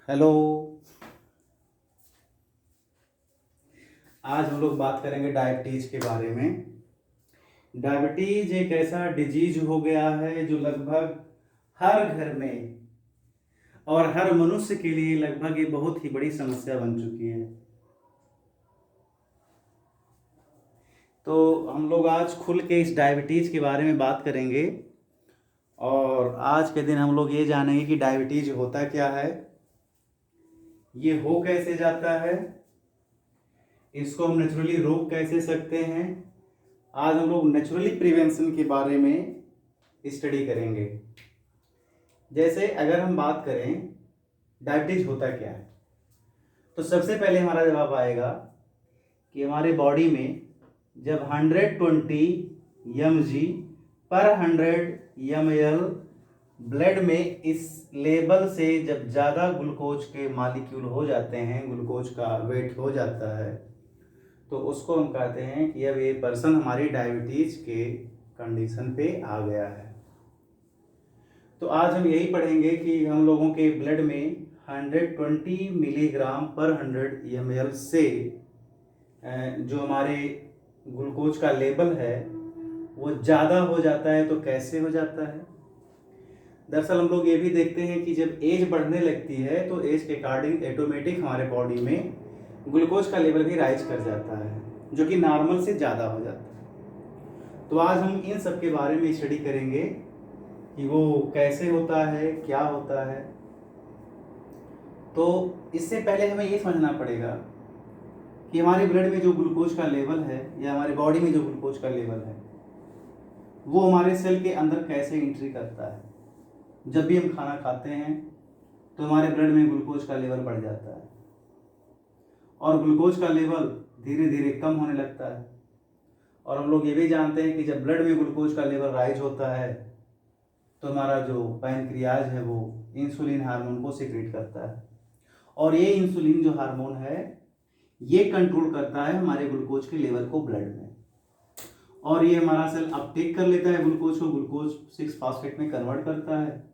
Hello. आज हम लोग बात करेंगे डायबिटीज के बारे में। डायबिटीज एक ऐसा डिजीज हो गया है जो लगभग हर घर में और हर मनुष्य के लिए लगभग ये बहुत ही बड़ी समस्या बन चुकी है। तो हम लोग आज खुल के इस डायबिटीज के बारे में बात करेंगे और आज के दिन हम लोग ये जानेंगे कि डायबिटीज होता क्या है, ये हो कैसे जाता है, इसको हम नेचुरली रोक कैसे सकते हैं। आज हम लोग नेचुरली प्रिवेंशन के बारे में स्टडी करेंगे। जैसे अगर हम बात करें डायबिटीज होता क्या है, तो सबसे पहले हमारा जवाब आएगा कि हमारे बॉडी में जब 120 mg पर 100 ml ब्लड में इस लेवल से जब ज़्यादा ग्लूकोज के मालिक्यूल हो जाते हैं, ग्लूकोज का वेट हो जाता है, तो उसको हम कहते हैं कि अब ये पर्सन हमारी डायबिटीज के कंडीशन पे आ गया है। तो आज हम यही पढ़ेंगे कि हम लोगों के ब्लड में 120 मिलीग्राम पर 100 ml से जो हमारे ग्लूकोज का लेवल है वो ज़्यादा हो जाता है। तो कैसे हो जाता है? दरअसल हम लोग ये भी देखते हैं कि जब एज बढ़ने लगती है तो एज के अकॉर्डिंग ऑटोमेटिक हमारे बॉडी में ग्लूकोज का लेवल भी राइज कर जाता है, जो कि नॉर्मल से ज़्यादा हो जाता है। तो आज हम इन सब के बारे में स्टडी करेंगे कि वो कैसे होता है, क्या होता है। तो इससे पहले हमें ये समझना पड़ेगा कि हमारे ब्लड में जो ग्लूकोज का लेवल है या हमारे बॉडी में जो ग्लूकोज का लेवल है वो हमारे सेल के अंदर कैसे एंट्री करता है। जब भी हम खाना खाते हैं तो हमारे ब्लड में ग्लूकोज का लेवल बढ़ जाता है और ग्लूकोज का लेवल धीरे धीरे कम होने लगता है। और हम लोग ये भी जानते हैं कि जब ब्लड में ग्लूकोज का लेवल राइज होता है तो हमारा जो पैनक्रियाज है वो इंसुलिन हार्मोन को सीक्रेट करता है और ये इंसुलिन जो हार्मोन है ये कंट्रोल करता है हमारे ग्लूकोज के लेवल को ब्लड में, और ये हमारा सेल अपटेक कर लेता है ग्लूकोज को, ग्लूकोज 6 फास्फेट में कन्वर्ट करता है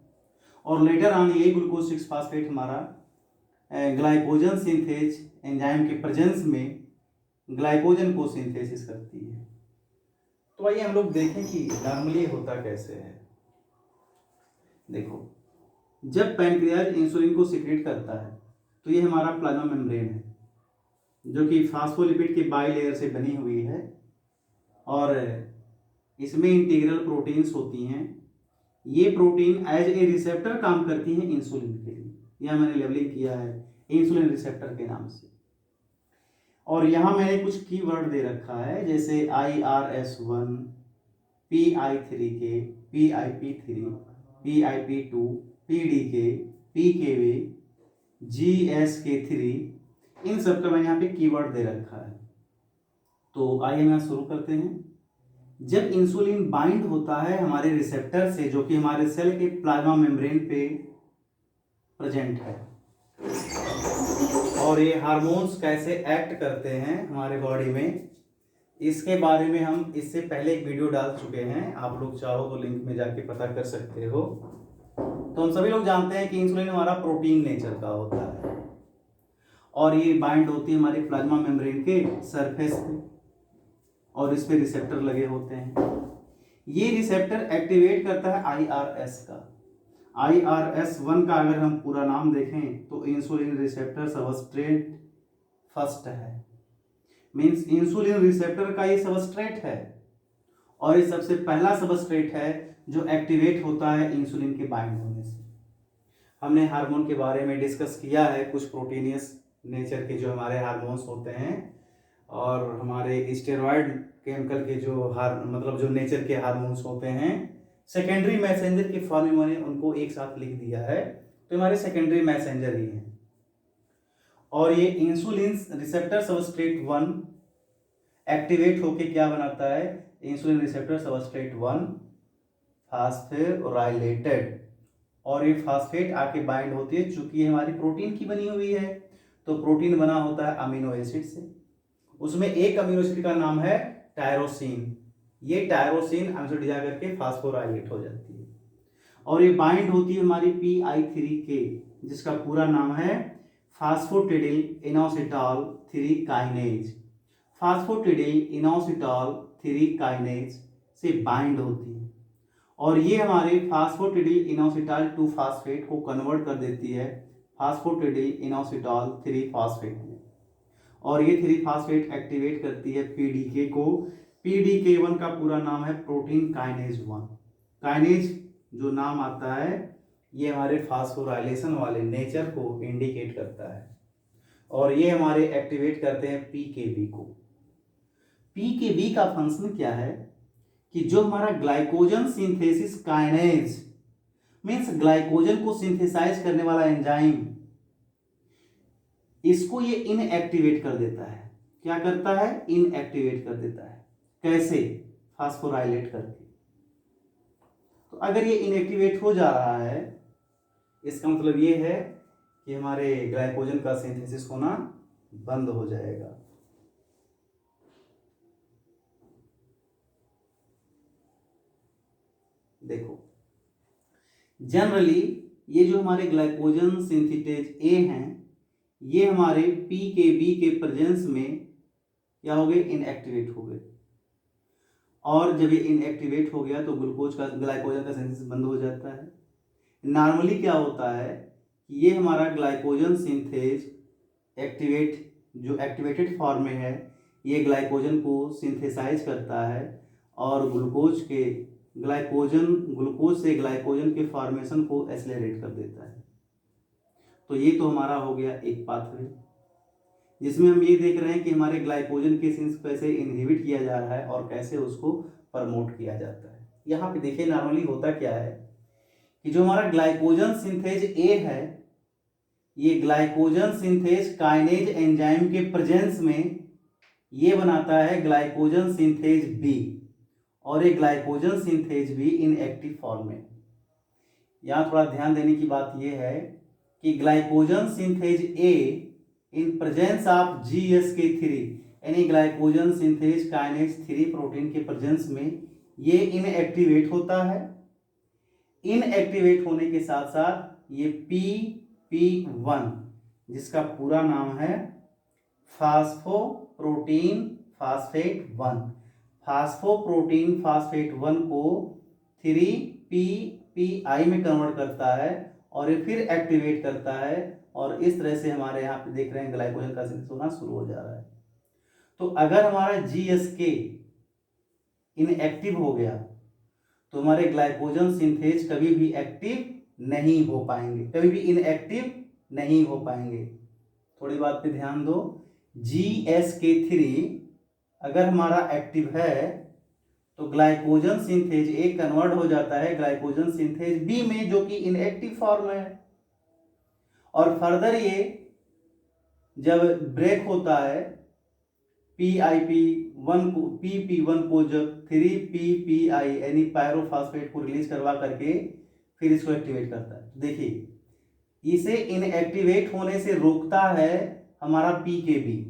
और लेटर ऑन ये ग्लूकोज 6 फास्फेट हमारा ग्लाइकोजन सिंथेज एंजाइम के प्रेजेंस में ग्लाइकोजन को सिंथेसिस करती है। तो आइए हम लोग देखें कि नॉर्मली होता कैसे है। देखो, जब पैनक्रियाज इंसुलिन को सीक्रेट करता है तो ये हमारा प्लाज्मा मेम्ब्रेन है जो कि फास्फोलिपिड के बाइलेयर से बनी हुई है और इसमें इंटीग्रल प्रोटीन्स होती हैं। ये प्रोटीन एज ए रिसेप्टर काम करती हैं इंसुलिन के लिए। यह मैंने लेबलिंग किया है इंसुलिन रिसेप्टर के नाम से। और यहाँ मैंने कुछ कीवर्ड दे रखा है जैसे IRS1, PI3K, PIP3, PIP2, PDK, PKV, GSK3, इन सब का मैंने यहाँ पे कीवर्ड दे रखा है। तो आइए मैं शुरू करते हैं। जब इंसुलिन बाइंड होता है हमारे रिसेप्टर से जो कि हमारे सेल के प्लाज्मा मेम्ब्रेन पे प्रेजेंट है, और ये हार्मोन्स कैसे एक्ट करते हैं हमारे बॉडी में, इसके बारे में हम इससे पहले एक वीडियो डाल चुके हैं। आप लोग चाहो तो लिंक में जाके पता कर सकते हो। तो हम सभी लोग जानते हैं कि इंसुलिन हमारा प्रोटीन नेचर का होता है और ये बाइंड होती है हमारी प्लाज्मा मेम्ब्रेन के सरफेस पे और इस पे रिसेप्टर लगे होते हैं। ये रिसेप्टर एक्टिवेट करता है IRS का। IRS1 का अगर हम पूरा नाम देखें तो इंसुलिन रिसेप्टर सबस्ट्रेट फर्स्ट है, मींस इंसुलिन रिसेप्टर का ये सबस्ट्रेट है और ये सबसे पहला सबस्ट्रेट है जो एक्टिवेट होता है इंसुलिन के बाइंड होने से। हमने हार्मोन के बारे में डिस्कस किया है, कुछ प्रोटीनियस नेचर के जो हमारे हार्मोन्स होते हैं और हमारे स्टेरॉयड केमिकल के जो मतलब जो नेचर के हार्मोन्स होते हैं, सेकेंडरी मैसेंजर के फॉर्म में मैंने उनको एक साथ लिख दिया है। तो हमारे सेकेंडरी मैसेंजर ही हैं। और ये इंसुलिन रिसेप्टर सबस्ट्रेट 1 एक्टिवेट होके क्या बनाता है, इंसुलिन रिसेप्टर सबस्ट्रेट 1 फास्फोराइलेटेड, और ये फास्फेट आके बाइंड होती है। चूंकि ये हमारी प्रोटीन की बनी हुई है तो प्रोटीन बना होता है अमीनो एसिड से। उसमें एक अमीनो एसिड का नाम है टायरोसिन। ये टायरोसिन अमीनो एसिड जा करके फास्फोराइलेट हो जाती है और ये बाइंड होती है हमारी PI3K, जिसका पूरा नाम है फास्फोटिडिल इनोसिटॉल 3 काइनेज। फास्फोटिडिल इनोसिटॉल 3 काइनेज से बाइंड होती है और ये हमारे फास्फोटिडिल इनोसिटॉल 2 फास्फेट को कन्वर्ट कर देती है फास्फोटिडिल इनोसिटॉल 3 फास्फेट में, और ये 3 फास्फेट एक्टिवेट करती है PDK को। PDK1 का पूरा नाम है प्रोटीन काइनेज 1। काइनेज जो नाम आता है ये हमारे फास्फोराइलेशन वाले नेचर को इंडिकेट करता है, और ये हमारे एक्टिवेट करते हैं PKB को। PKB का फंक्शन क्या है कि जो हमारा glycogen synthesis kinase means glycogen को सिंथेसाइज करने वाला एंजाइम, इसको ये इनएक्टिवेट कर देता है। क्या करता है? इनएक्टिवेट कर देता है। कैसे? फास्फोराइलेट करके। तो अगर ये इनएक्टिवेट हो जा रहा है, इसका मतलब ये है कि हमारे ग्लाइकोजन का सिंथेसिस होना बंद हो जाएगा। देखो, जनरली ये जो हमारे ग्लाइकोजन सिंथेटेज ए हैं, ये हमारे PKB के प्रेजेंस में क्या हो गए? इनएक्टिवेट हो गए, और जब ये इनएक्टिवेट हो गया तो ग्लाइकोजन का सिंथेसिस बंद हो जाता है। नॉर्मली क्या होता है कि ये हमारा ग्लाइकोजन सिंथेज जो एक्टिवेटेड फॉर्म में है, ये ग्लाइकोजन को सिंथेसाइज करता है और ग्लूकोज से ग्लाइकोजन के फॉर्मेशन को एक्सेलरेट कर देता है। तो ये तो हमारा हो गया एक पाथवे, जिसमें हम ये देख रहे हैं कि हमारे ग्लाइकोजन के सिंथेसिस कैसे इनहिबिट किया जा रहा है और कैसे उसको प्रमोट किया जाता है। यहाँ पे देखिए नॉर्मली होता क्या है कि जो हमारा ग्लाइकोजन सिंथेज ए है, ये ग्लाइकोजन सिंथेज काइनेज एंजाइम के प्रेजेंस में ये बनाता है ग्लाइकोजन सिंथेज बी, और ये ग्लाइकोजन सिंथेज भी इनएक्टिव फॉर्म में। यहाँ थोड़ा ध्यान देने की बात यह है कि glycogen synthase A in presence of GSK3 यानी ग्लाइकोजन सिंथेज काइनेज 3 प्रोटीन के प्रेजेंस में ये इनएक्टिवेट होता है। इनएक्टिवेट होने के साथ साथ ये PP1, जिसका पूरा नाम है फास्फोप्रोटीन फास्फेट 1, फास्फोप्रोटीन फास्फेट 1 को 3PPI में कन्वर्ट करता है और ये फिर एक्टिवेट करता है, और इस तरह से हमारे यहाँ पे देख रहे हैं ग्लाइकोजन का सिंथेसिस होना शुरू हो जा रहा है। तो अगर हमारा GSK इनएक्टिव हो गया तो हमारे ग्लाइकोजन सिंथेज कभी भी एक्टिव नहीं हो पाएंगे, कभी भी इनएक्टिव नहीं हो पाएंगे। थोड़ी बात पे ध्यान दो, GSK3 अगर हमारा एक्टिव है तो ग्लाइकोजन सिंथेज ए कन्वर्ट हो जाता है ग्लाइकोजन सिंथेज बी में, जो कि इनएक्टिव फॉर्म है, और फर्दर ये जब ब्रेक होता है PP1 को जब 3PPI यानी पायरोफॉस्फेट को रिलीज करवा करके फिर इसको एक्टिवेट करता है। देखिए इसे इनएक्टिवेट होने से रोकता है हमारा PKB।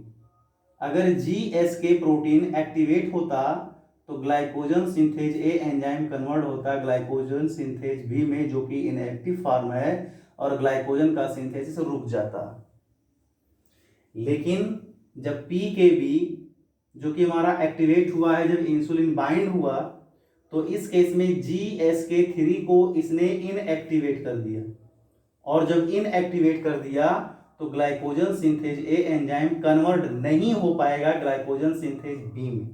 अगर GSK प्रोटीन एक्टिवेट होता तो ग्लाइकोजन सिंथेज ए एंजाइम कन्वर्ट होता ग्लाइकोजन सिंथेज बी में, जो कि इनएक्टिव फॉर्म है, और ग्लाइकोजन का सिंथेसिस रुक जाता। लेकिन जब PKB जो कि हमारा एक्टिवेट हुआ है, जब इंसुलिन बाइंड हुआ, तो इस केस में GSK3 को इसने इनएक्टिवेट कर दिया, और जब इनएक्टिवेट कर दिया तो ग्लाइकोजन सिंथेज ए एंजाइम कन्वर्ट नहीं हो पाएगा ग्लाइकोजन सिंथेज बी में,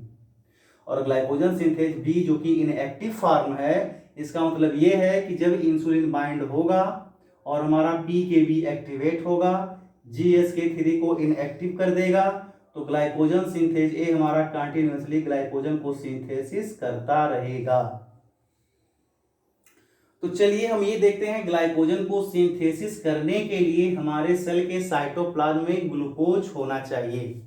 और ग्लाइकोजन सिंथेज बी जो कि इनएक्टिव फॉर्म है, इसका मतलब ये है कि जब इंसुलिन बाइंड होगा और हमारा PKB एक्टिवेट होगा, GSK3 को इनएक्टिव कर देगा, तो ग्लाइकोजन सिंथेज ए हमारा कंटिन्यूअसली ग्लाइकोजन को सिंथेसिस करता रहेगा। तो चलिए हम ये देखते हैं ग्लाइकोजन को सिंथेसिस करने के लिए हमारे सेल के साइटोप्लाज्म में ग्लूकोज होना चाहिए,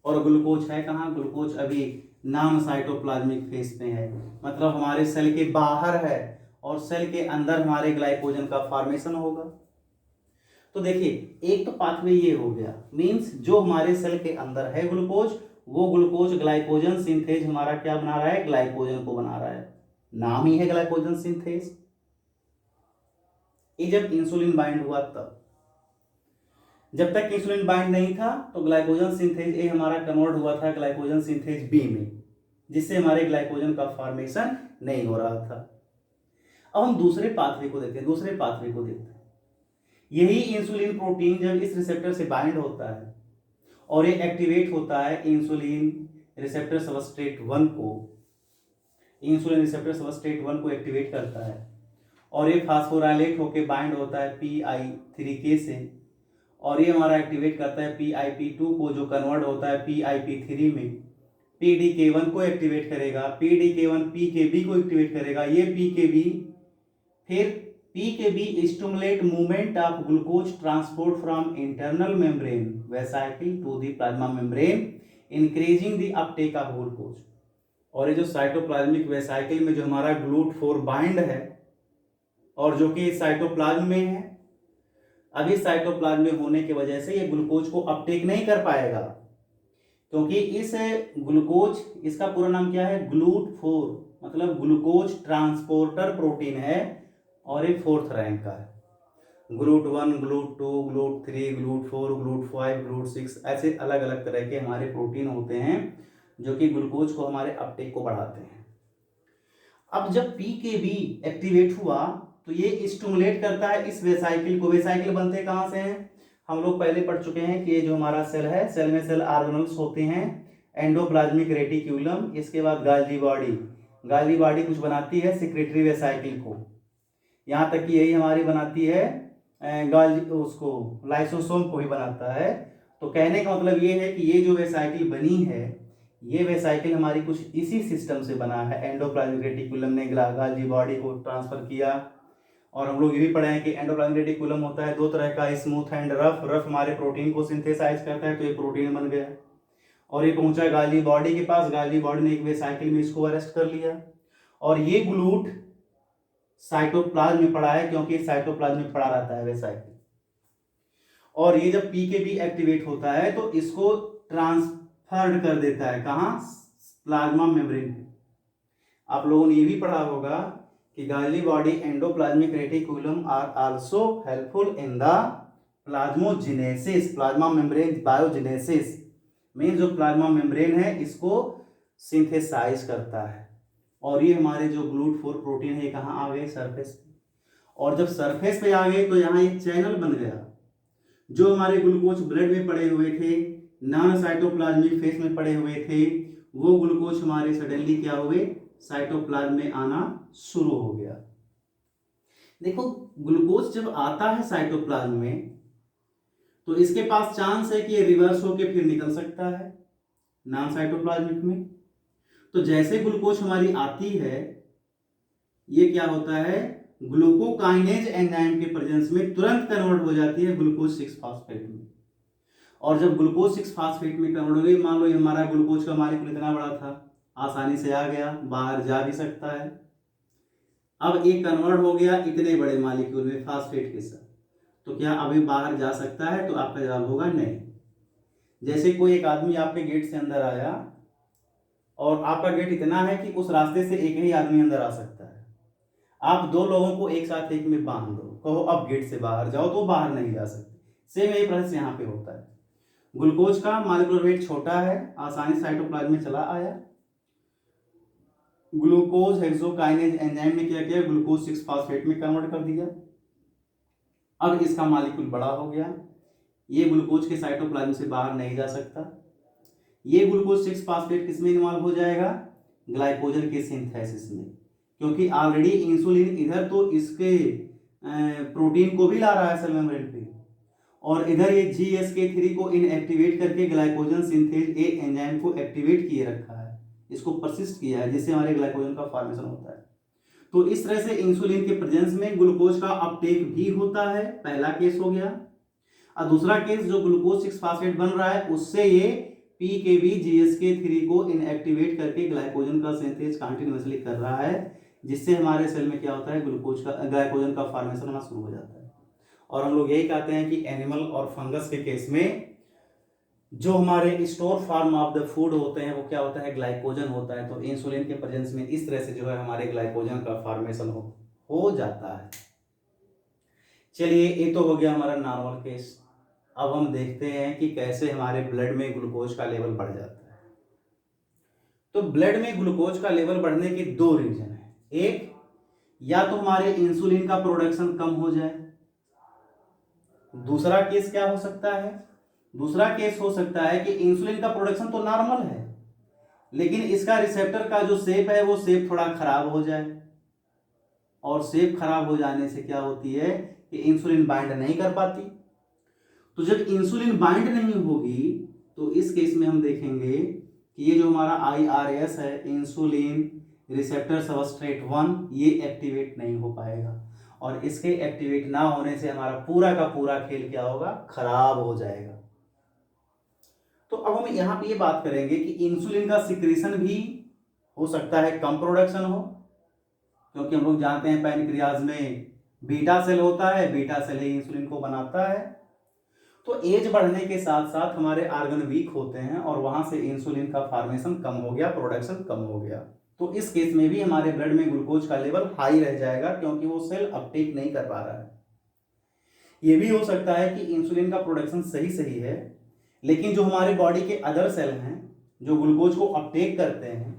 और ग्लूकोज है कहाँ? ग्लूकोज अभी नॉन साइटोप्लाज्मिक फेज में है, मतलब हमारे सेल के बाहर है, और सेल के अंदर हमारे ग्लाइकोजन का फॉर्मेशन होगा। तो देखिए एक तो पाथवे ये हो गया, मींस जो हमारे सेल के अंदर है ग्लूकोज, वो ग्लूकोज ग्लाइकोजन सिंथेज हमारा क्या बना रहा है? ग्लाइकोजन को बना रहा है, नाम ही है ग्लाइकोजन सिंथेज। ये जब इंसुलिन बाइंड हुआ तब। जब तक इंसुलिन बाइंड नहीं था तो ग्लाइकोजन सिंथेज ए हमारा कन्वर्ट हुआ था ग्लाइकोजन सिंथेज बी में, जिससे हमारे ग्लाइकोजन का फॉर्मेशन नहीं हो रहा था। अब हम दूसरे पाथवे को देखते हैं। यही इंसुलिन प्रोटीन जब इस रिसेप्टर से बाइंड होता है और ये एक्टिवेट होता है इंसुलिन रिसेप्टर सबस्ट्रेट 1 को एक्टिवेट करता है और ये फास्फोराइलेट होकर बाइंड होता है PI3K से, और ये हमारा एक्टिवेट करता है PIP2 को, जो कन्वर्ट होता है PIP3 में। PDK1 को एक्टिवेट करेगा, PDK1 PKB को एक्टिवेट करेगा, ये PKB फिर PKB stimulate movement of glucose transport from internal membrane vesicle to the plasma membrane increasing the uptake of glucose. और ये जो साइटोप्लाज्मिक वेसाइकिल में जो हमारा GLUT4 बाइंड है और जो कि साइटोप्लाज्म में है, अभी साइटोप्लाज्म में होने की वजह से ये ग्लूकोज को अपटेक नहीं कर पाएगा, क्योंकि इस ग्लूकोज, इसका पूरा नाम क्या है, GLUT4 मतलब ग्लूकोज ट्रांसपोर्टर प्रोटीन है और ये 4th रैंक का है। GLUT1, GLUT2, GLUT3, GLUT4, GLUT5, GLUT6 ऐसे अलग अलग तरह के हमारे प्रोटीन होते हैं जो कि ग्लूकोज को हमारे अपटेक को बढ़ाते हैं। अब जब PKB एक्टिवेट हुआ तो ये स्टिमुलेट करता है इस वेसाइकिल को। वेसाइकिल बनते कहाँ से हैं, हम लोग पहले पढ़ चुके हैं कि ये जो हमारा सेल है, सेल में सेल ऑर्गेनल्स होते हैं, एंडोप्लाज्मिक रेटिक्यूलम, इसके बाद गाल्गी बॉडी कुछ बनाती है सेक्रेटरी वेसाइकिल को, यहाँ तक कि यही हमारी बनाती है उसको लाइसोसोम को ही बनाता है। तो कहने का मतलब ये है कि ये जो वेसाइकिल बनी है, ये वेसाइकिल हमारी कुछ इसी सिस्टम से बना है। एंडोप्लाज्मिक रेटिकुलम ने गाल्गी बॉडी को ट्रांसफर किया, और हम लोग ये भी पढ़े हैं कि एंडोप्लाज्मिक रेटिकुलम होता है 2 तरह का, स्मूथ एंड रफ हमारे प्रोटीन को सिंथेसाइज करता है, तो ये प्रोटीन बन गया और ये पहुंचा गाल्गी बॉडी के पास। गाल्गी बॉडी ने एक वेसाइकिल में इसको अरेस्ट कर लिया और ये ग्लूट साइटोप्लाज्म में पड़ा है, क्योंकि साइटोप्लाज्म में पड़ा रहता है वेसाइकिल। और ये जब PKB एक्टिवेट होता है तो इसको ट्रांसफर्ड कर देता है कहाँ, प्लाज्मा मेम्ब्रेन पे। आप लोगों ने ये भी पढ़ा होगा कि Golgi body endoplasmic reticulum are also helpful in the plasmogenesis, plasma membrane biogenesis में जो प्लाज्मा मेम्ब्रेन है इसको सिंथेसाइज करता है। और ये हमारे जो GLUT4 प्रोटीन है कहाँ आ गए, सरफेस पे। और जब सरफेस पे आ गए तो यहाँ एक चैनल बन गया, जो हमारे ग्लूकोज ब्लड में पड़े हुए थे, नॉन साइटोप्लाज्मिक फेस में पड़े हुए थे, वो ग्लूकोज हमारे सडनली क्या हुए, साइटोप्लाज्म में आना शुरू हो गया। देखो ग्लूकोज जब आता है साइटोप्लाज्म में तो इसके पास चांस है कि ये रिवर्स होके फिर निकल सकता है नॉन साइटोप्लाज्मिक में। तो जैसे ग्लूकोज हमारी आती है, ये क्या होता है, ग्लूकोकाइनेज एंजाइम के प्रेजेंस में तुरंत कन्वर्ट हो जाती है ग्लूकोज 6 फास्फेट में। और जब ग्लूकोज 6 फास्फेट में कन्वर्ट हो गई, मान लो हमारा ग्लूकोज का मॉलिक्यूल इतना बड़ा था, आसानी से आ गया, बाहर जा भी सकता है। अब एक कन्वर्ट हो गया इतने बड़े मॉलिक्यूल में फास्फेट के साथ, तो क्या अभी बाहर जा सकता है, तो आपका जवाब होगा नहीं। जैसे कोई एक आदमी आपके गेट से अंदर आया और आपका गेट इतना है कि उस रास्ते से एक ही आदमी अंदर आ सकता है, आप 2 लोगों को एक साथ एक में बांध दो, कहो अब गेट से बाहर जाओ, तो बाहर नहीं जा सकते। सेम यही प्रोसेस यहाँ पे होता है। ग्लूकोज का मॉलिक्यूलर वेट छोटा है, आसानी से साइटोप्लाज्म में चला आया, ग्लूकोज हेक्सोकाइनेज एंजाइम ने क्या किया, ग्लूकोज 6 फास्फेट में कन्वर्ट कर दिया। अब इसका मॉलिक्यूल बड़ा हो गया, ये ग्लूकोज के साइटोप्लाज्म से बाहर नहीं जा सकता। ये ग्लूकोज 6 फास्फेट किसमें इन्वॉल्व हो जाएगा, ग्लाइकोजन के सिंथेसिस में, क्योंकि ऑलरेडी इंसुलिन इधर तो इसके प्रोटीन को भी ला रहा है सेल मेम्ब्रेन पे, और इधर ये GSK3 को इनएक्टिवेट करके ग्लाइकोजन सिंथेज ए एंजाइम को एक्टिवेट किए रखा है, इसको परसिस्ट किया है, जिससे हमारे ग्लाइकोजन का फॉर्मेशन होता है। तो इस तरह से इंसुलिन के प्रेजेंस में ग्लूकोज का अपटेक भी होता है, पहला केस हो गया। और दूसरा केस जो ग्लूकोज 6 फास्फेट बन रहा है, उससे ये PKB GSK3 को इनएक्टिवेट करके ग्लाइकोजन का सिंथेज कंटिन्यूअसली कर रहा है, जिससे हमारे सेल में क्या होता है, ग्लाइकोजन का फॉर्मेशन होना शुरू हो जाता है। और हम लोग यही कहते हैं कि एनिमल और फंगस के केस में जो हमारे store form of the food होते हैं वो क्या होता है, ग्लाइकोजन होता है। तो इंसुलिन के प्रेजेंस में इस तरह से जो है हमारे ग्लाइकोजन का फॉर्मेशन हो जाता है। चलिए, ये तो हो गया हमारा नॉर्मल केस। अब हम देखते हैं कि कैसे हमारे ब्लड में ग्लूकोज का लेवल बढ़ जाता है। तो ब्लड में ग्लूकोज का लेवल बढ़ने के दो रीजन है। एक, या तो हमारे इंसुलिन का प्रोडक्शन कम हो जाए। दूसरा केस क्या हो सकता है? दूसरा केस हो सकता है कि इंसुलिन का प्रोडक्शन तो नॉर्मल है, लेकिन इसका रिसेप्टर का जो शेप है वो शेप थोड़ा खराब हो जाए। और शेप खराब हो जाने से क्या होती है कि इंसुलिन बाइंड नहीं कर पाती। तो जब इंसुलिन बाइंड नहीं होगी तो इस केस में हम देखेंगे कि ये जो हमारा IRS है, इंसुलिन रिसेप्टर सबस्ट्रेट 1, ये एक्टिवेट नहीं हो पाएगा। और इसके एक्टिवेट ना होने से हमारा पूरा का पूरा खेल क्या होगा? खराब हो जाएगा। तो अब हम यहाँ पे ये बात करेंगे कि इंसुलिन का सिक्रीशन भी हो सकता है कम प्रोडक्शन हो, क्योंकि हम लोग जानते हैं पैनक्रियाज में बीटा सेल होता है, बीटा सेल ही इंसुलिन को बनाता है। तो एज बढ़ने के साथ साथ हमारे ऑर्गन वीक होते हैं और वहां से इंसुलिन का फॉर्मेशन कम हो गया, प्रोडक्शन कम हो गया। तो इस केस में भी हमारे ब्लड में ग्लूकोज का लेवल हाई रह जाएगा, क्योंकि वो सेल अपटेक नहीं कर पा रहा है। ये भी हो सकता है कि इंसुलिन का प्रोडक्शन सही सही है, लेकिन जो हमारे बॉडी के अदर सेल हैं जो ग्लूकोज को अपटेक करते हैं,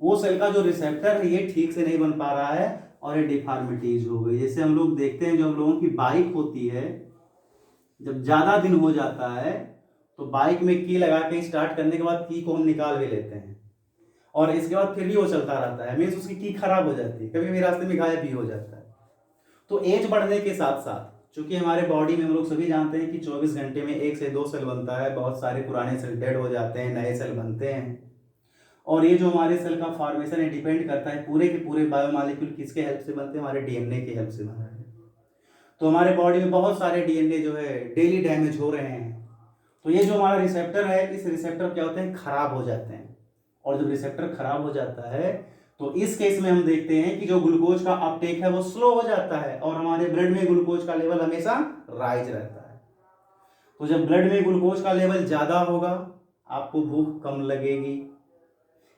वो सेल का जो रिसेप्टर है ये ठीक से नहीं बन पा रहा है और ये डिफॉर्मिटीज हो गई। जैसे हम लोग देखते हैं, जो हम लोगों की बाइक होती है, जब ज्यादा दिन हो जाता है तो बाइक में की लगा के स्टार्ट करने के बाद की को हम निकाल भी लेते हैं, और इसके बाद फिर भी वो चलता रहता है, मीन्स उसकी की खराब हो जाती है, कभी भी रास्ते में गायब भी हो जाता है। तो एज बढ़ने के साथ साथ, चूंकि हमारे बॉडी में हम लोग सभी जानते हैं कि 24 घंटे में 1 से 2 सेल बनता है, बहुत सारे पुराने सेल डेड हो जाते हैं, नए सेल बनते हैं। और ये जो हमारे सेल का फॉर्मेशन है डिपेंड करता है पूरे के पूरे बायोमॉलिक्यूल किसके हेल्प से बनते हैं? हमारे डीएनए की हेल्प से बन रहे हैं। तो हमारे बॉडी में बहुत सारे डीएनए जो है डेली डैमेज हो रहे हैं। तो ये जो हमारा रिसेप्टर है, इस रिसेप्टर क्या होते हैं? खराब हो जाते हैं। और जब रिसेप्टर खराब हो जाता है तो इस केस में हम देखते हैं कि जो ग्लूकोज का अपटेक है वो स्लो हो जाता है और हमारे ब्लड में ग्लूकोज का लेवल हमेशा राइज रहता है। तो जब ब्लड में ग्लूकोज का लेवल ज्यादा होगा, आपको भूख कम लगेगी।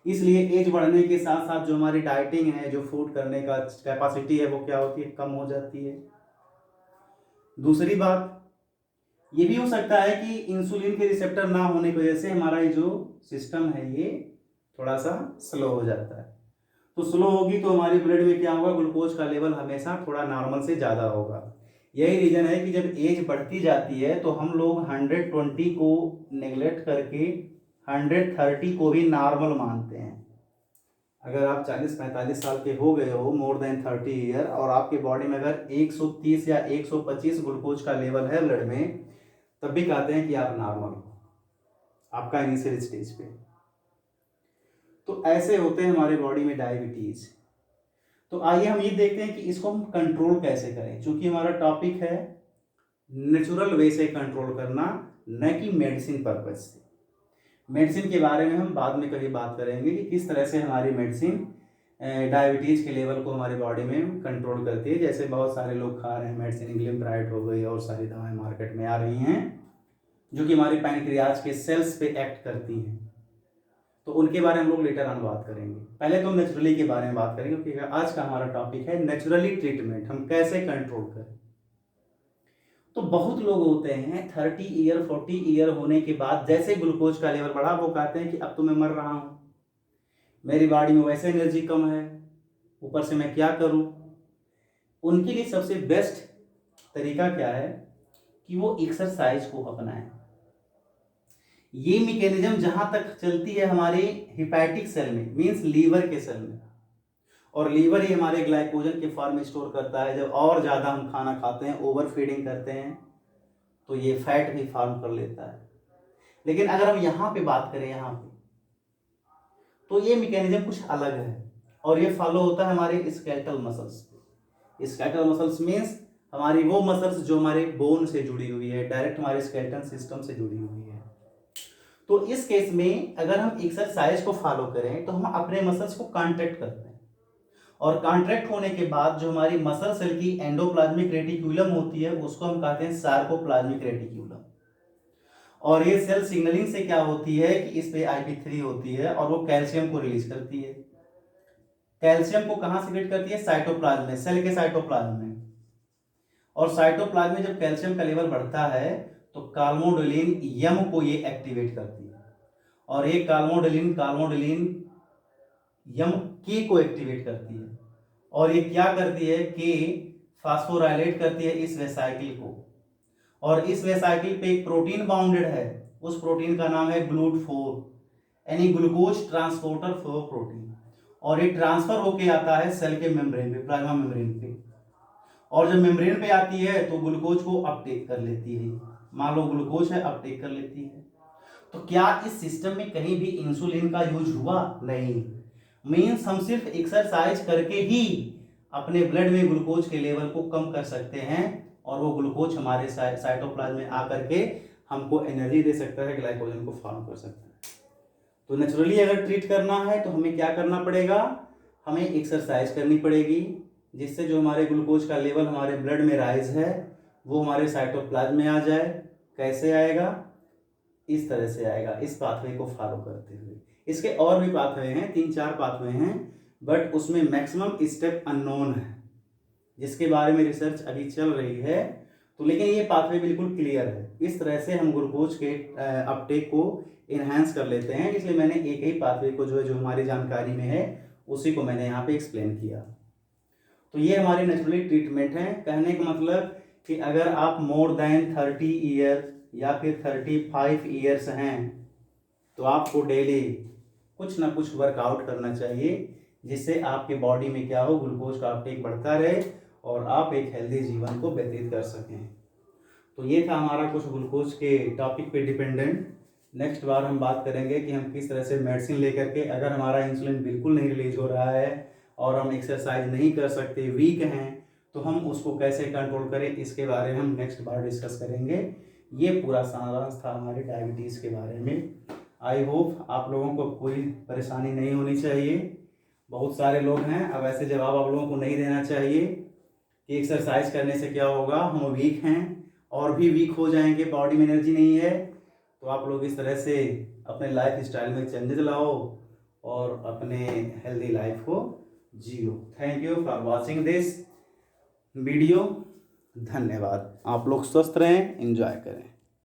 इसलिए एज बढ़ने के साथ साथ जो हमारी डाइटिंग है, जो फूड करने का कैपेसिटी है, वो क्या होती है? कम हो जाती है। दूसरी बात ये भी हो सकता है कि इंसुलिन के रिसेप्टर ना होने की वजह से हमारा ये जो सिस्टम है ये थोड़ा सा स्लो हो जाता है। तो स्लो होगी तो हमारी ब्लड में क्या होगा? ग्लूकोज का लेवल हमेशा थोड़ा नॉर्मल से ज़्यादा होगा। यही रीजन है कि जब एज बढ़ती जाती है तो हम लोग 120 को नेग्लेक्ट करके 130 को भी नॉर्मल मानते हैं। अगर आप 40-45 साल के हो गए हो, मोर देन 30 ईयर, और आपके बॉडी में अगर 130 या 125 ग्लूकोज का लेवल है ब्लड में, तब भी कहते हैं कि आप नॉर्मल हो, आपका इनिशियल स्टेज पे। तो ऐसे होते हैं हमारे बॉडी में डायबिटीज। तो आइए हम ये देखते हैं कि इसको हम कंट्रोल कैसे करें। चूंकि हमारा टॉपिक है नेचुरल वे से कंट्रोल करना, न कि मेडिसिन पर्पज से। मेडिसिन के बारे में हम बाद में कभी बात करेंगे कि किस तरह से हमारी मेडिसिन डायबिटीज के लेवल को हमारी बॉडी में कंट्रोल करती है। जैसे बहुत सारे लोग खा रहे हैं मेडिसिन, ग्लिमराइड हो गई और सारी दवाएं मार्केट में आ रही हैं जो कि हमारी पैनक्रियाज के सेल्स पे एक्ट करती हैं। तो उनके बारे में हम लोग लेटर ऑन बात करेंगे। पहले तो नेचुरली के बारे में बात करेंगे, क्योंकि आज का हमारा टॉपिक है नेचुरली ट्रीटमेंट, हम कैसे कंट्रोल करें। तो बहुत लोग होते हैं 30 ईयर 40 ईयर होने के बाद जैसे ग्लूकोज का लेवल बढ़ा, वो कहते हैं कि अब तो मैं मर रहा हूँ, मेरी बॉडी में वैसे एनर्जी कम है, ऊपर से मैं क्या करूँ। उनके लिए सबसे बेस्ट तरीका क्या है कि वो एक्सरसाइज को अपनाएं। ये मैकेनिज्म जहां तक चलती है हमारे हिपैटिक सेल में, मींस लीवर के सेल में, और लीवर ही हमारे ग्लाइकोजन के फॉर्म में स्टोर करता है। जब और ज़्यादा हम खाना खाते हैं, ओवर फीडिंग करते हैं, तो ये फैट भी फॉर्म कर लेता है। लेकिन अगर हम यहाँ पे बात करें, यहाँ पे तो ये मैकेनिज्म कुछ अलग है, और ये फॉलो होता है हमारे स्केलेटल मसल्स पे। स्केलेटल मसल्स मीन्स हमारी वो मसल्स जो हमारे बोन से जुड़ी हुई है, डायरेक्ट हमारे स्केलेटन सिस्टम से जुड़ी हुई है। तो इस केस में अगर हम एक्सरसाइज को फॉलो करें तो हम अपने मसल्स को कॉन्ट्रैक्ट करते हैं, और कॉन्ट्रैक्ट होने के बाद जो हमारी मसल सेल की एंडोप्लाज्मिक रेटिक्यूलम होती है उसको हम कहते हैं सार्कोप्लाज्मिक रेटिक्यूलम। और ये सेल सिग्नलिंग से क्या होती है कि इस पे IP3 होती है और वो कैल्शियम को रिलीज करती है। कैल्शियम को कहाँ सिक्रेट करती है? साइटोप्लाज्म में, सेल के साइटोप्लाज्म में। और साइटोप्लाज्म में जब कैल्शियम का लेवल बढ़ता है तो काल्मोडोलिन यम को ये एक्टिवेट करती है, और ये काल्मोडोलिन यम के को एक्टिवेट करती है, और ये क्या करती है कि फास्फोराइलेट करती है इस वेसाइकिल को, और इस वेसाइकिल पे एक प्रोटीन बाउंडेड है, उस प्रोटीन का नाम है GLUT4 यानी ग्लूकोज ट्रांसपोर्टर 4 प्रोटीन, और ये ट्रांसफर होके आता है सेल के मेम्ब्रेन पे, प्लाज्मा मेम्ब्रेन पे, और जब मेम्ब्रेन पे आती है तो ग्लूकोज को अपटेक कर लेती है, मान लो ग्लूकोज है अपटेक कर लेती है। तो क्या इस सिस्टम में कहीं भी इंसुलिन का यूज हुआ? नहीं। मीन्स हम सिर्फ एक्सरसाइज करके ही अपने ब्लड में ग्लूकोज के लेवल को कम कर सकते हैं, और वो ग्लूकोज हमारे साइटोप्लाज्म में आकर के हमको एनर्जी दे सकता है, ग्लाइकोजन को फॉर्म कर सकता है। तो नेचुरली अगर ट्रीट करना है तो हमें क्या करना पड़ेगा? हमें एक्सरसाइज करनी पड़ेगी, जिससे जो हमारे ग्लूकोज का लेवल हमारे ब्लड में राइज है वो हमारे साइटोप्लाज्म में आ जाए। कैसे आएगा? इस तरह से आएगा, इस पाथवे को फॉलो करते हुए। इसके और भी पाथवे हैं, 3-4 पाथवे हैं, बट उसमें मैक्सिमम स्टेप अननोन है, जिसके बारे में रिसर्च अभी चल रही है। तो लेकिन ये पाथवे बिल्कुल क्लियर है, इस तरह से हम ग्लूकोज के अपटेक को इन्हांस कर लेते हैं। इसलिए मैंने एक ही पाथवे को जो हमारी जानकारी में है उसी को मैंने यहाँ पे एक्सप्लेन किया। तो ये हमारी नेचुरली ट्रीटमेंट है। कहने का मतलब कि अगर आप मोर देन 30 ईयर या फिर 35 ईयर्स हैं तो आपको डेली कुछ ना कुछ वर्कआउट करना चाहिए, जिससे आपके बॉडी में क्या हो, ग्लूकोज का अपटेक बढ़ता रहे और आप एक हेल्दी जीवन को व्यतीत कर सकें। तो ये था हमारा कुछ ग्लूकोज के टॉपिक पे डिपेंडेंट। नेक्स्ट बार हम बात करेंगे कि हम किस तरह से मेडिसिन लेकर के, अगर हमारा इंसुलिन बिल्कुल नहीं रिलीज हो रहा है और हम एक्सरसाइज नहीं कर सकते, वीक हैं, तो हम उसको कैसे कंट्रोल करें, इसके बारे में हम नेक्स्ट बार डिस्कस करेंगे। ये पूरा सारांश था हमारे डायबिटीज़ के बारे में। आई होप आप लोगों को कोई परेशानी नहीं होनी चाहिए। बहुत सारे लोग हैं, अब ऐसे जवाब आप लोगों को नहीं देना चाहिए कि एक्सरसाइज करने से क्या होगा, हम वीक हैं और भी वीक हो जाएंगे, बॉडी में एनर्जी नहीं है। तो आप लोग इस तरह से अपने लाइफ स्टाइल में चेंजेस लाओ और अपने हेल्दी लाइफ को जियो। Thank you for watching this video. धन्यवाद। आप लोग स्वस्थ रहें, एंजॉय करें।